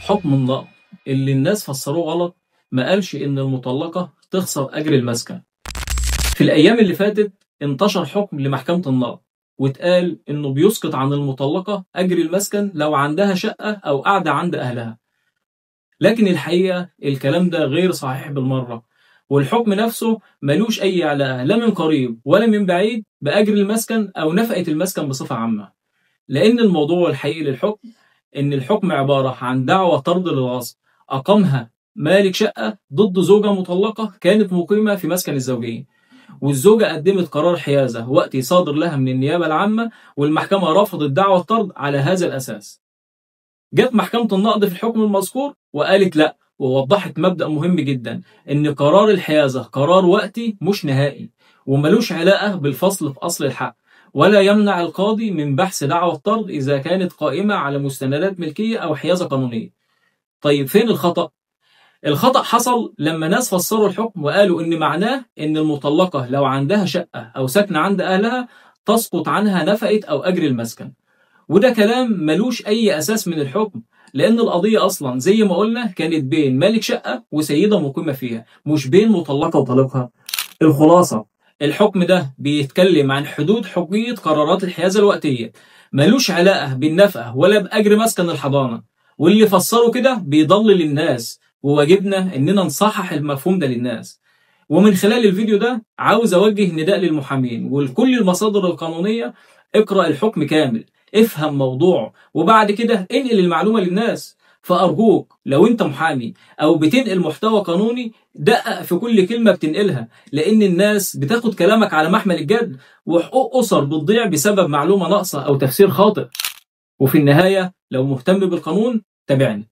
حكم النقض اللي الناس فسروه غلط ما قالش إن المطلقة تخسر أجر المسكن. في الأيام اللي فاتت انتشر حكم لمحكمة النقض واتقال إنه بيسقط عن المطلقة أجر المسكن لو عندها شقة أو قاعدة عند أهلها، لكن الحقيقة الكلام ده غير صحيح بالمرة، والحكم نفسه ملوش أي علاقة لا من قريب ولا من بعيد بأجر المسكن أو نفقة المسكن بصفة عامة، لأن الموضوع الحقيقي للحكم إن الحكم عبارة عن دعوى طرد للغصب أقامها مالك شقة ضد زوجة مطلقة كانت مقيمة في مسكن الزوجين، والزوجة قدمت قرار حيازة وقتي صادر لها من النيابة العامة، والمحكمة رفضت دعوى الطرد على هذا الأساس. جت محكمة النقض في الحكم المذكور وقالت لا، ووضحت مبدأ مهم جدا إن قرار الحيازة قرار وقتي مش نهائي وملوش علاقة بالفصل في أصل الحق، ولا يمنع القاضي من بحث دعوى الطرد إذا كانت قائمة على مستندات ملكية أو حيازة قانونية. طيب فين الخطأ؟ الخطأ حصل لما ناس فسروا الحكم وقالوا إن معناه إن المطلقة لو عندها شقة أو ساكنة عند أهلها تسقط عنها نفقة أو أجر المسكن، وده كلام ملوش أي أساس من الحكم، لأن القضية أصلا زي ما قلنا كانت بين مالك شقة وسيدة مقيمة فيها، مش بين مطلقة وطليقها. الخلاصة الحكم ده بيتكلم عن حدود حقية قرارات الحيازة الوقتية، ملوش علاقة بالنفقة ولا بأجر مسكن الحضانة، واللي فسروا كده بيضلل الناس، وواجبنا إننا نصحح المفهوم ده للناس. ومن خلال الفيديو ده عاوز أوجه نداء للمحامين ولكل المصادر القانونية: اقرأ الحكم كامل، افهم موضوعه، وبعد كده انقل المعلومة للناس. فأرجوك لو انت محامي او بتنقل محتوى قانوني دقق في كل كلمة بتنقلها، لان الناس بتاخد كلامك على محمل الجد، وحقوق أسر بتضيع بسبب معلومة ناقصة او تفسير خاطئ. وفي النهاية لو مهتم بالقانون تابعني.